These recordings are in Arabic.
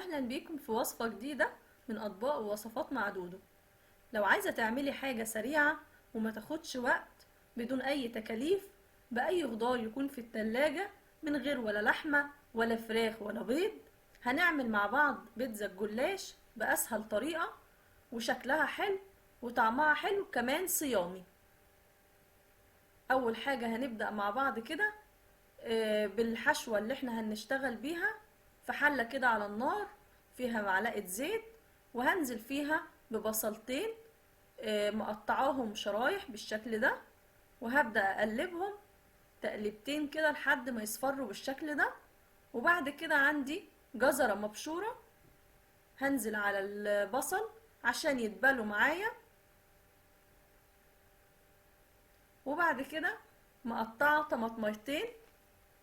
اهلا بيكم في وصفة جديدة من اطباق ووصفات مع دودو. لو عايزة تعملي حاجة سريعة وما تاخدش وقت بدون اي تكاليف، باي خضار يكون في التلاجة، من غير ولا لحمة ولا فراخ ولا بيض، هنعمل مع بعض بيتزا الجلاش باسهل طريقة، وشكلها حلو وطعمها حلو كمان صيامي. اول حاجة هنبدأ مع بعض كده بالحشوة اللي احنا هنشتغل بيها. في حلة كده على النار فيها معلقة زيت، وهنزل فيها ببصلتين مقطعاهم شرايح بالشكل ده، وهبدأ اقلبهم تقلبتين كده لحد ما يصفروا بالشكل ده. وبعد كده عندي جزرة مبشورة، هنزل على البصل عشان يتبلوا معايا. وبعد كده مقطعة طماطميتين،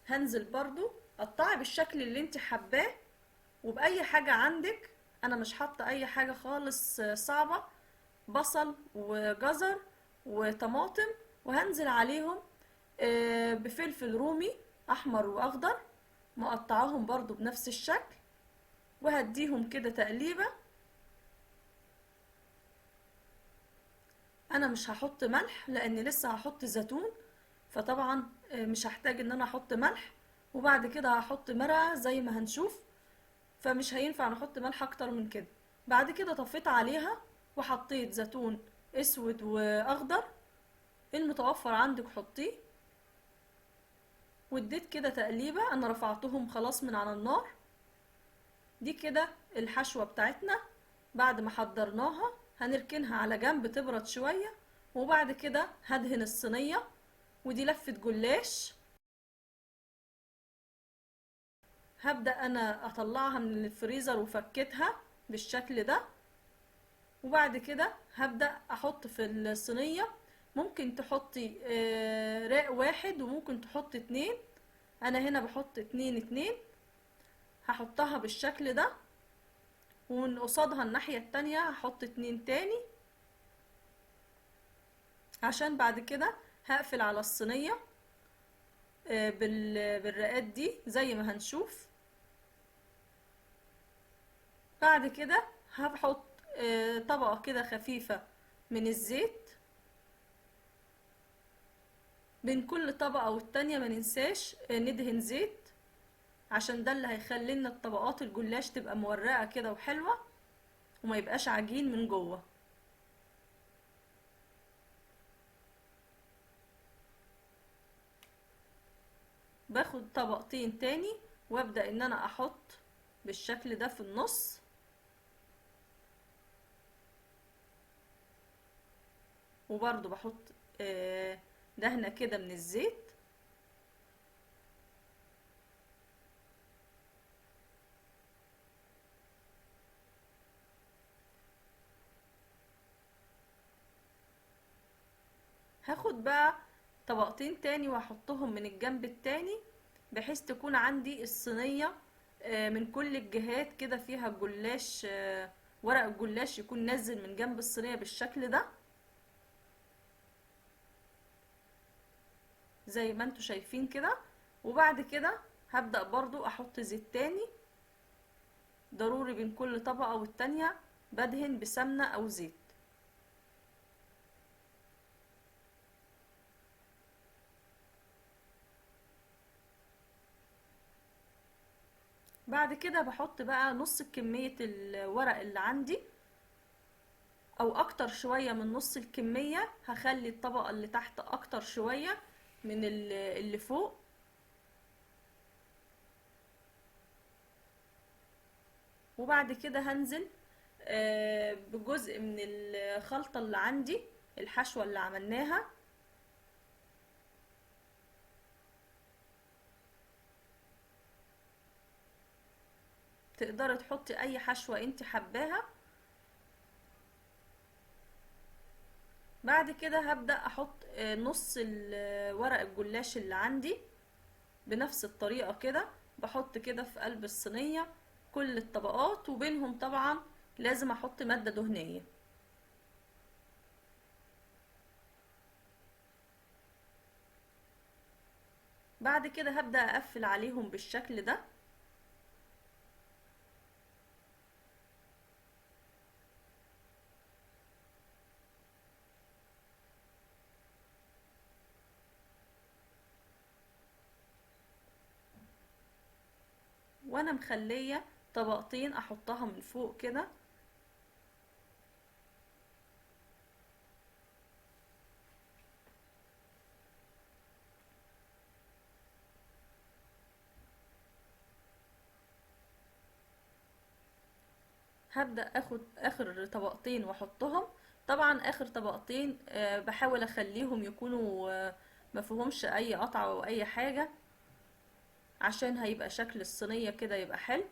هنزل برضو قطعي بالشكل اللي انت حباه وبأي حاجة عندك. انا مش حاطة اي حاجة خالص صعبة، بصل وجزر وطماطم، وهنزل عليهم بفلفل رومي احمر واخضر مقطعاهم برضو بنفس الشكل، وهديهم كده تقليبة. انا مش هحط ملح لان لسه هحط زيتون، فطبعا مش هحتاج ان انا احط ملح. وبعد كده هحط مرقة زي ما هنشوف، فمش هينفع نحط ملح اكتر من كده. بعد كده طفيت عليها وحطيت زيتون اسود واخضر، المتوفر عندك حطيه، واديت كده تقليبة. انا رفعتهم خلاص من على النار. دي كده الحشوة بتاعتنا. بعد ما حضرناها هنركنها على جنب تبرد شوية، وبعد كده هدهن الصينية. ودي لفة جلاش، هبدأ انا اطلعها من الفريزر وفكتها بالشكل ده. وبعد كده هبدأ احط في الصينية. ممكن تحطي راق واحد وممكن تحطي اتنين، انا هنا بحط اتنين. هحطها بالشكل ده، ومن قصادها الناحية التانية هحط اتنين تاني، عشان بعد كده هقفل على الصينية بالرقات دي زي ما هنشوف. بعد كده هحط طبقة كده خفيفة من الزيت بين كل طبقة والتانية. ما ننساش ندهن زيت، عشان ده اللي هيخلي لنا الطبقات الجلاش تبقى مورقة كده وحلوة، وما يبقاش عجين من جوه. باخد طبقتين تاني وابدأ ان انا احط بالشكل ده في النص، وبرضو بحط دهنة كده من الزيت. هاخد بقى طبقتين تاني واحطهم من الجنب التاني، بحيث تكون عندي الصينية من كل الجهات كده فيها الجلاش، ورق الجلاش يكون نازل من جنب الصينية بالشكل ده زي ما انتوا شايفين كده. وبعد كده هبدأ برضو احط زيت تاني، ضروري بين كل طبقة والتانية بدهن بسمنة او زيت. بعد كده بحط بقى نص كمية الورق اللي عندي، او اكتر شوية من نص الكمية. هخلي الطبقة اللي تحت اكتر شوية من اللي فوق. وبعد كده هنزل بجزء من الخلطة اللي عندي، الحشوة اللي عملناها. تقدري تحطي اي حشوة انت حباها. بعد كده هبدأ احط نص ورق الجلاش اللي عندي بنفس الطريقة كده. بحط كده في قلب الصينية كل الطبقات، وبينهم طبعا لازم احط مادة دهنية. بعد كده هبدأ اقفل عليهم بالشكل ده. وانا مخلية طبقتين احطها من فوق كده. هبدأ اخد اخر طبقتين واحطهم. طبعا اخر طبقتين بحاول اخليهم يكونوا مفيهمش اي قطعة او اي حاجة، عشان هيبقى شكل الصينية كده يبقى حلو.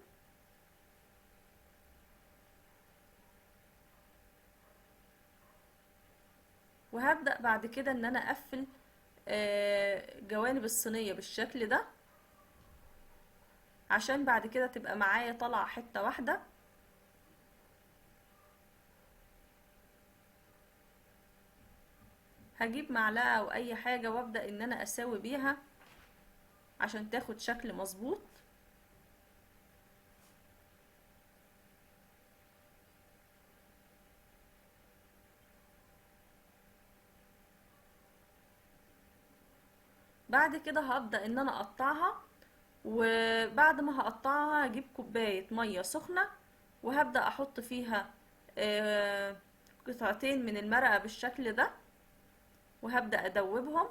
وهبدأ بعد كده ان انا اقفل جوانب الصينية بالشكل ده، عشان بعد كده تبقى معايا طالعة حتة واحدة. هجيب معلقة او اي حاجة وابدأ ان انا اساوي بيها عشان تاخد شكل مظبوط. بعد كده هبدأ ان انا اقطعها، وبعد ما هقطعها هجيب كوباية مية سخنة وهبدأ احط فيها قطعتين من المرقة بالشكل ده، وهبدأ ادوبهم.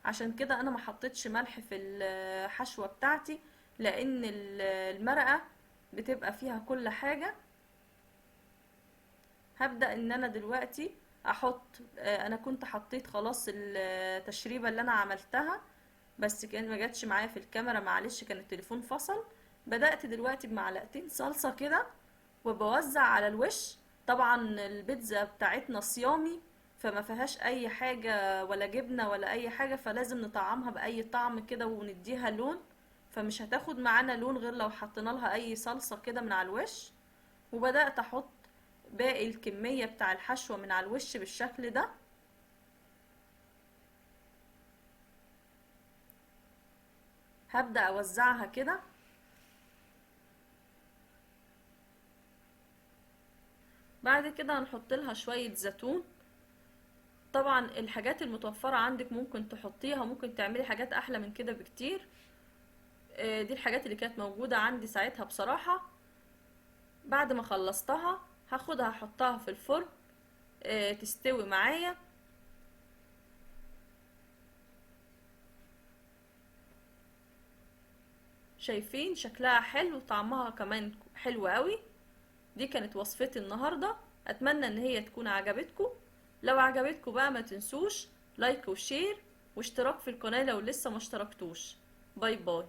عشان كده انا ما حطيتش ملح في الحشوة بتاعتي، لان المرقة بتبقى فيها كل حاجة. هبدأ ان انا دلوقتي احط انا كنت حطيت خلاص التشريبة اللي انا عملتها، بس كان ما جاتش معايا في الكاميرا، معلش كان التليفون فصل. بدأت دلوقتي بمعلقتين صلصة كده وبوزع على الوش. طبعا البيتزا بتاعتنا صيامي، فما فيهاش اي حاجة ولا جبنة ولا اي حاجة، فلازم نطعمها باي طعم كده ونديها لون، فمش هتاخد معانا لون غير لو حطينا لها اي صلصة كده من على الوش. وبدأت احط باقي الكمية بتاع الحشوة من على الوش بالشكل ده. هبدأ اوزعها كده. بعد كده هنحط لها شوية زيتون. طبعا الحاجات المتوفرة عندك ممكن تحطيها، ممكن تعملي حاجات احلى من كده بكتير. دي الحاجات اللي كانت موجودة عندي ساعتها بصراحة. بعد ما خلصتها هاخدها احطها في الفرن تستوي معايا. شايفين شكلها حلو وطعمها كمان حلو قوي. دي كانت وصفتي النهاردة، اتمنى ان هي تكون عجبتكم. لو عجبتكم بقى ما تنسوش لايك وشير واشتراك في القناة لو لسه ما اشتركتوش. باي باي.